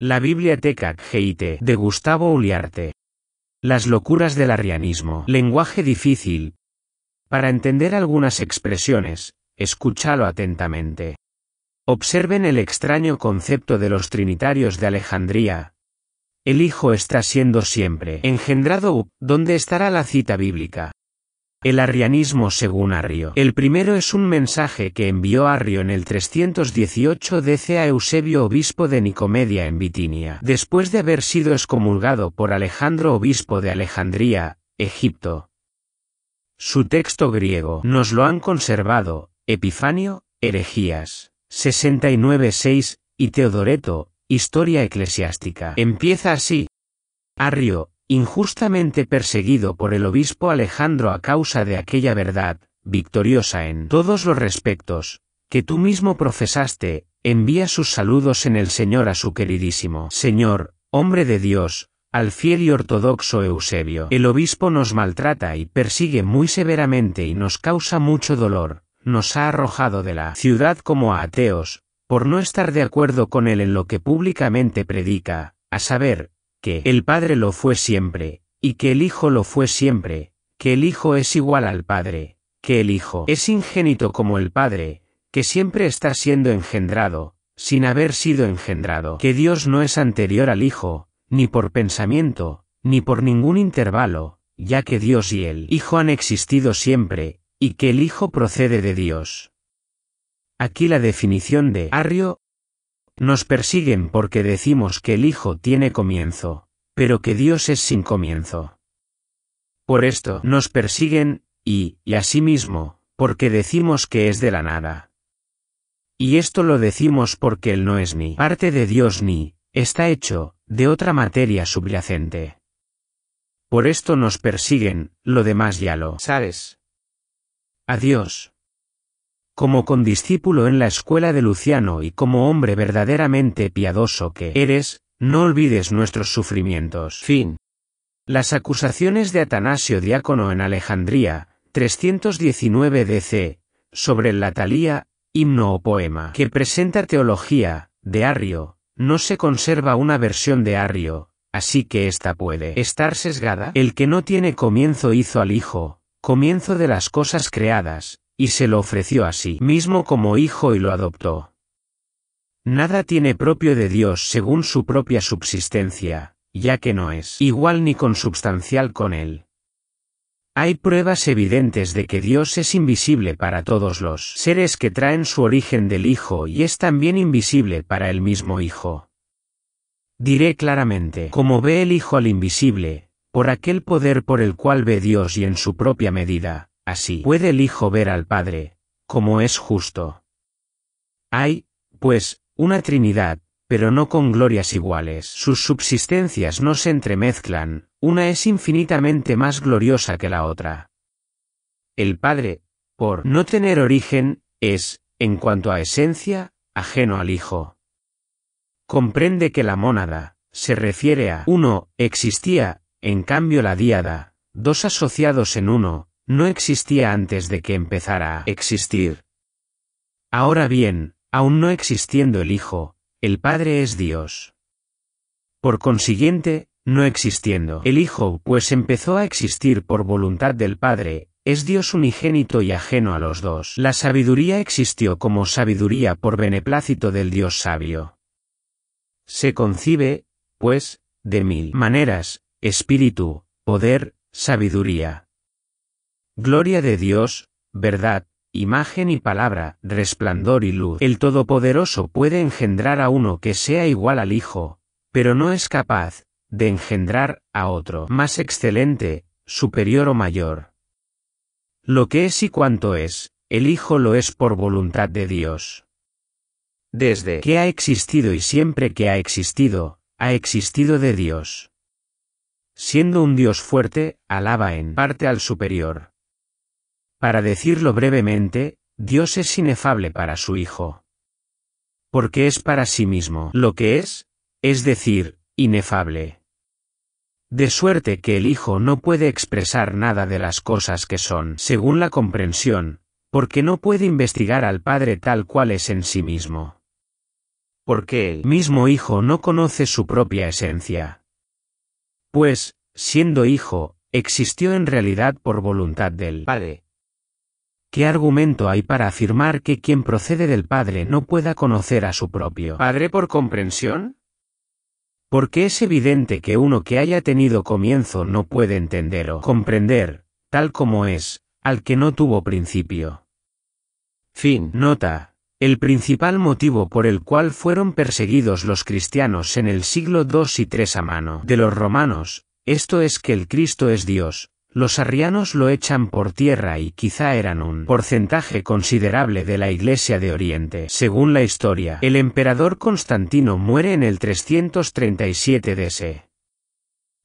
La Biblioteca GIT de Gustavo Uliarte. Las locuras del arrianismo. Lenguaje difícil. Para entender algunas expresiones, escúchalo atentamente. Observen el extraño concepto de los trinitarios de Alejandría. El Hijo está siendo siempre engendrado. ¿Dónde estará la cita bíblica? El arrianismo según Arrio. El primero es un mensaje que envió Arrio en el 318 DC a Eusebio, obispo de Nicomedia en Bitinia, después de haber sido excomulgado por Alejandro, obispo de Alejandría, Egipto. Su texto griego nos lo han conservado Epifanio, Herejías, 69-6, y Teodoreto, Historia Eclesiástica. Empieza así. Arrio, injustamente perseguido por el obispo Alejandro a causa de aquella verdad, victoriosa en todos los respectos, que tú mismo profesaste, envía sus saludos en el Señor a su queridísimo Señor, hombre de Dios, al fiel y ortodoxo Eusebio. El obispo nos maltrata y persigue muy severamente y nos causa mucho dolor, nos ha arrojado de la ciudad como a ateos, por no estar de acuerdo con él en lo que públicamente predica, a saber, que el Padre lo fue siempre, y que el Hijo lo fue siempre, que el Hijo es igual al Padre, que el Hijo es ingénito como el Padre, que siempre está siendo engendrado, sin haber sido engendrado, que Dios no es anterior al Hijo, ni por pensamiento, ni por ningún intervalo, ya que Dios y el Hijo han existido siempre, y que el Hijo procede de Dios. Aquí la definición de Arrio. Nos persiguen porque decimos que el Hijo tiene comienzo, pero que Dios es sin comienzo. Por esto nos persiguen, y asimismo, porque decimos que es de la nada. Y esto lo decimos porque Él no es ni parte de Dios ni está hecho de otra materia subyacente. Por esto nos persiguen, lo demás ya lo sabes. Adiós. Como condiscípulo en la escuela de Luciano y como hombre verdaderamente piadoso que eres, no olvides nuestros sufrimientos. Fin. Las acusaciones de Atanasio Diácono en Alejandría, 319 DC, sobre la Talía, himno o poema que presenta teología, de Arrio, no se conserva una versión de Arrio, así que esta puede estar sesgada. El que no tiene comienzo hizo al Hijo, comienzo de las cosas creadas, y se lo ofreció a sí mismo como hijo y lo adoptó. Nada tiene propio de Dios según su propia subsistencia, ya que no es igual ni consubstancial con él. Hay pruebas evidentes de que Dios es invisible para todos los seres que traen su origen del Hijo y es también invisible para el mismo Hijo. Diré claramente, como ve el Hijo al invisible, por aquel poder por el cual ve Dios y en su propia medida, así puede el Hijo ver al Padre, como es justo. Hay, pues, una Trinidad, pero no con glorias iguales. Sus subsistencias no se entremezclan, una es infinitamente más gloriosa que la otra. El Padre, por no tener origen, es, en cuanto a esencia, ajeno al Hijo. Comprende que la mónada se refiere a uno, existía, en cambio la díada, dos asociados en uno, no existía antes de que empezara a existir. Ahora bien, aún no existiendo el Hijo, el Padre es Dios. Por consiguiente, no existiendo el Hijo, pues empezó a existir por voluntad del Padre, es Dios unigénito y ajeno a los dos. La sabiduría existió como sabiduría por beneplácito del Dios sabio. Se concibe, pues, de mil maneras: espíritu, poder, sabiduría. Gloria de Dios, verdad, imagen y palabra, resplandor y luz. El Todopoderoso puede engendrar a uno que sea igual al Hijo, pero no es capaz de engendrar a otro más excelente, superior o mayor. Lo que es y cuanto es, el Hijo lo es por voluntad de Dios. Desde que ha existido y siempre que ha existido de Dios. Siendo un Dios fuerte, alaba en parte al superior. Para decirlo brevemente, Dios es inefable para su Hijo. Porque es para sí mismo lo que es decir, inefable. De suerte que el Hijo no puede expresar nada de las cosas que son según la comprensión, porque no puede investigar al Padre tal cual es en sí mismo. porque el mismo Hijo no conoce su propia esencia. Pues, siendo Hijo, existió en realidad por voluntad del Padre. ¿Qué argumento hay para afirmar que quien procede del Padre no pueda conocer a su propio Padre por comprensión? Porque es evidente que uno que haya tenido comienzo no puede entender o comprender, tal como es, al que no tuvo principio. Fin. Nota. El principal motivo por el cual fueron perseguidos los cristianos en el siglo II y III a mano de los romanos, esto es que el Cristo es Dios, los arrianos lo echan por tierra y quizá eran un porcentaje considerable de la Iglesia de Oriente. Según la historia, el emperador Constantino muere en el 337 d.C.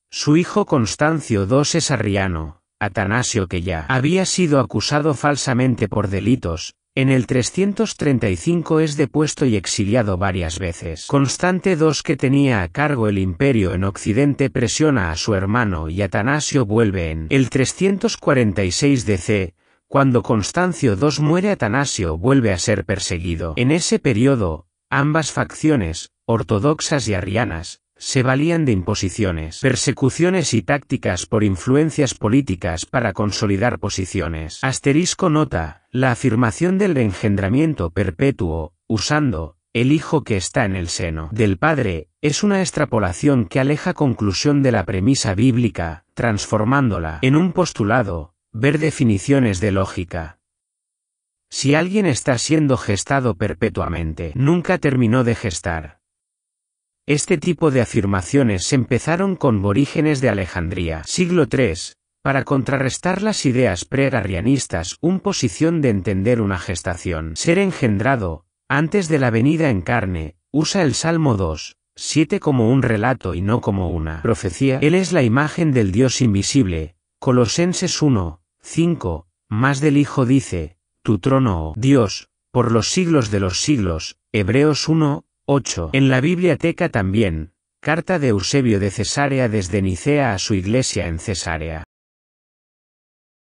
Su hijo Constancio II es arriano, Atanasio que ya había sido acusado falsamente por delitos, en el 335 es depuesto y exiliado varias veces. Constante II, que tenía a cargo el imperio en Occidente, presiona a su hermano y Atanasio vuelve en el 346 d.C. Cuando Constancio II muere, Atanasio vuelve a ser perseguido. En ese periodo, ambas facciones, ortodoxas y arrianas, se valían de imposiciones, persecuciones y tácticas por influencias políticas para consolidar posiciones. Asterisco nota, la afirmación del engendramiento perpetuo, usando el Hijo que está en el seno del Padre, es una extrapolación que aleja conclusión de la premisa bíblica, transformándola en un postulado, ver definiciones de lógica. Si alguien está siendo gestado perpetuamente, nunca terminó de gestar. Este tipo de afirmaciones empezaron con Orígenes de Alejandría, siglo III, para contrarrestar las ideas pre-arrianistas, posición de entender una gestación, ser engendrado, antes de la venida en carne, usa el Salmo 2:7 como un relato y no como una profecía. Él es la imagen del Dios invisible, Colosenses 1:5, más del Hijo dice, tu trono, oh Dios, por los siglos de los siglos, Hebreos 1:8. En la Biblioteca también, carta de Eusebio de Cesarea desde Nicea a su iglesia en Cesarea.